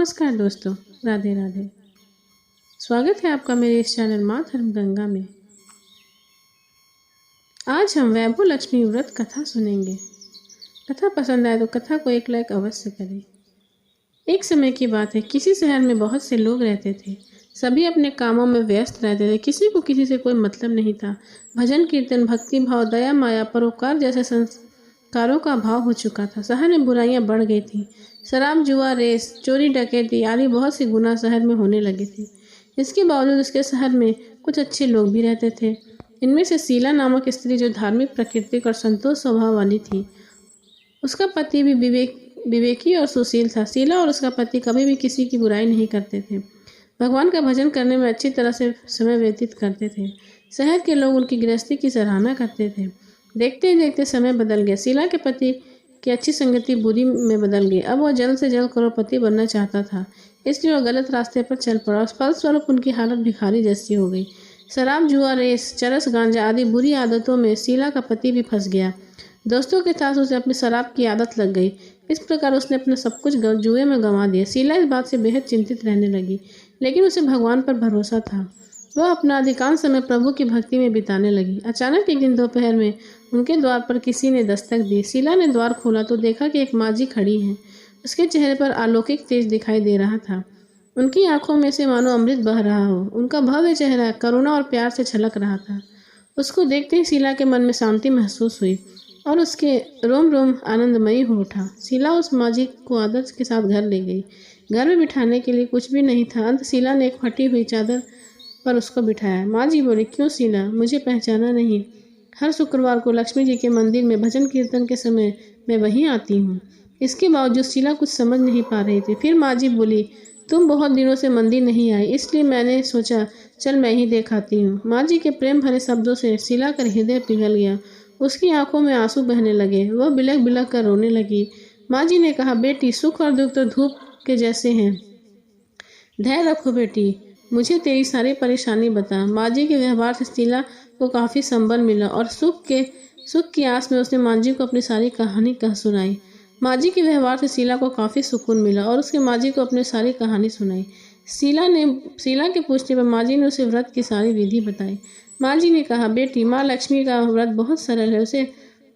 नमस्कार दोस्तों, राधे राधे। स्वागत है आपका मेरे इस चैनल माँ धर्म गंगा में। आज हम वैभव लक्ष्मी व्रत कथा सुनेंगे। कथा पसंद आए तो कथा को एक लाइक अवश्य करें। एक समय की बात है, किसी शहर में बहुत से लोग रहते थे। सभी अपने कामों में व्यस्त रहते थे। किसी को किसी से कोई मतलब नहीं था। भजन कीर्तन, भक्ति भाव, दया माया, परोपकार जैसे संस्कारों का अभाव हो चुका था। शहर में बुराइयां बढ़ गई थी। शराब, जुआ, रेस, चोरी, डकैती आदि बहुत सी गुनाह शहर में होने लगे थे। इसके बावजूद उसके शहर में कुछ अच्छे लोग भी रहते थे। इनमें से शीला नामक स्त्री, जो धार्मिक, प्राकृतिक और संतोष स्वभाव वाली थी। उसका पति भी विवेकी और सुशील था। शीला और उसका पति कभी भी किसी की बुराई नहीं करते थे। भगवान का भजन करने में अच्छी तरह से समय व्यतीत करते थे। शहर के लोग उनकी गृहस्थी की सराहना करते थे। देखते ही देखते समय बदल गया। शीला के पति की अच्छी संगति बुरी में बदल गई। अब वह जल्द से जल्द करोड़पति बनना चाहता था, इसलिए वह गलत रास्ते पर चल पड़ा। फलस्वरूप उनकी हालत भिखारी जैसी हो गई। शराब, जुआ, रेस, चरस, गांजा आदि बुरी आदतों में शीला का पति भी फंस गया। दोस्तों के साथ उसे अपनी शराब की आदत लग गई। इस प्रकार उसने अपना सब कुछ जुए में गंवा दिया। शीला इस बात से बेहद चिंतित रहने लगी, लेकिन उसे भगवान पर भरोसा था। वह अपना अधिकांश समय प्रभु की भक्ति में बिताने लगी। अचानक एक दिन दोपहर में उनके द्वार पर किसी ने दस्तक दी। शीला ने द्वार खोला तो देखा कि एक माँ जी खड़ी हैं। उसके चेहरे पर अलौकिक तेज दिखाई दे रहा था। उनकी आंखों में से मानो अमृत बह रहा हो। उनका भव्य चेहरा करुणा और प्यार से छलक रहा था। उसको देखते ही शीला के मन में शांति महसूस हुई और उसके रोम रोम आनंदमयी हो उठा। शीला उस माँ जी को आदर के साथ घर ले गई। घर में बिठाने के लिए कुछ भी नहीं था। अंत शीला ने एक फटी हुई चादर पर उसको बिठाया। माँ जी बोली, क्यों शीला, मुझे पहचाना नहीं? हर शुक्रवार को लक्ष्मी जी के मंदिर में भजन कीर्तन के समय मैं वहीं आती हूँ। इसके बावजूद शीला कुछ समझ नहीं पा रही थी। फिर माँ जी बोली, तुम बहुत दिनों से मंदिर नहीं आई, इसलिए मैंने सोचा चल मैं ही देख आती हूँ। माँ जी के प्रेम भरे शब्दों से शीला का हृदय पिघल गया। उसकी आंखों में आंसू बहने लगे। वह बिलख बिलख कर रोने लगी। माँ जी ने कहा, बेटी, सुख और दुख तो धूप के जैसे हैं। धैर्य रखो बेटी, मुझे तेरी सारी परेशानी बता। माँ जी के व्यवहार से शीला को काफ़ी संबल मिला और सुख की आस में उसने माँ जी को अपनी सारी कहानी कह सुनाई। माँ जी के व्यवहार से शीला को काफ़ी सुकून मिला और उसके माँ जी को अपनी सारी कहानी सुनाई। शीला के पूछने पर माँ जी ने उसे व्रत की सारी विधि बताई। माँ जी ने कहा, बेटी, माँ लक्ष्मी का व्रत बहुत सरल है। उसे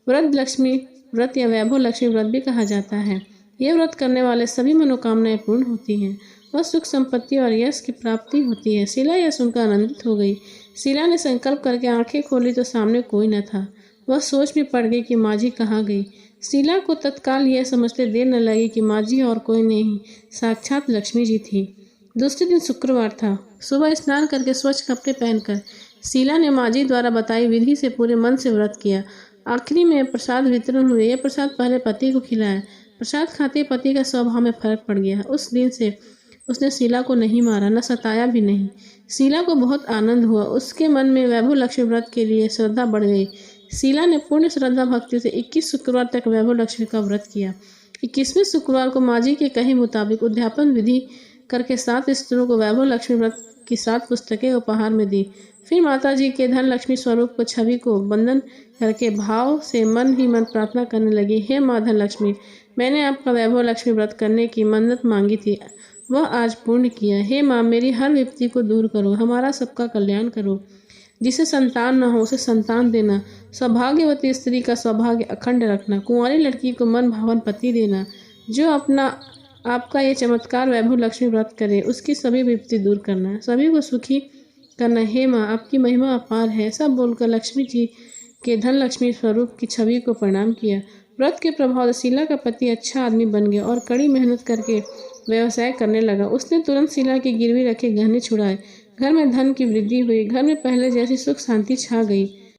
व्रत लक्ष्मी व्रत या वैभव लक्ष्मी व्रत भी कहा जाता है। ये व्रत करने वाले सभी मनोकामनाएं पूर्ण होती हैं और सुख, संपत्ति और यश की प्राप्ति होती है। शीला यह सुनकर आनंदित हो गई। शीला ने संकल्प करके आंखें खोली तो सामने कोई न था। वह सोच में पड़ गई कि माँ जी कहाँ गई। शीला को तत्काल यह समझते देर न लगी कि माँ जी और कोई नहीं, साक्षात लक्ष्मी जी थी। दूसरे दिन शुक्रवार था। सुबह स्नान करके स्वच्छ कपड़े पहनकर शीला ने माँ जी द्वारा बताई विधि से पूरे मन से व्रत किया। आखिरी में प्रसाद वितरण हुए। यह प्रसाद पहले पति को खिलाया। प्रसाद खाते पति का स्वभाव में फर्क पड़ गया। उस दिन से उसने शीला को नहीं मारा, न सताया भी नहीं। शीला को बहुत आनंद हुआ। उसके मन में वैभव लक्ष्मी व्रत के लिए श्रद्धा बढ़ गई। शीला ने पूर्ण श्रद्धा भक्ति से 21 शुक्रवार तक वैभव लक्ष्मी का व्रत किया। 21वें शुक्रवार को माँ जी के कहे मुताबिक उद्यापन विधि करके 7 स्त्रियों को वैभव लक्ष्मी व्रत की 7 पुस्तकें उपहार में दी। फिर माता जी के धन लक्ष्मी स्वरूप को छवि को वंदन करके भाव से मन ही मन प्रार्थना करने लगी, हे माँ धन लक्ष्मी, मैंने आपका वैभव लक्ष्मी व्रत करने की मन्नत मांगी थी, वह आज पूर्ण किया। हे माँ, मेरी हर विपत्ति को दूर करो, हमारा सबका कल्याण करो। जिसे संतान न हो उसे संतान देना, सौभाग्यवती स्त्री का सौभाग्य अखंड रखना, कुंवारी लड़की को मन भावन पति देना। जो आपका ये चमत्कार वैभव लक्ष्मी व्रत करे, उसकी सभी विपत्ति दूर करना, सभी को सुखी करना। हे माँ, आपकी महिमा अपार है। सब बोलकर लक्ष्मी जी के धन लक्ष्मी स्वरूप की छवि को प्रणाम किया। व्रत के प्रभाव से शीला का पति अच्छा आदमी बन गया और कड़ी मेहनत करके व्यवसाय करने लगा। उसने तुरंत शीला की गिरवी रखे गहने छुड़ाए। घर में धन की वृद्धि हुई। घर में पहले जैसी सुख शांति छा गई।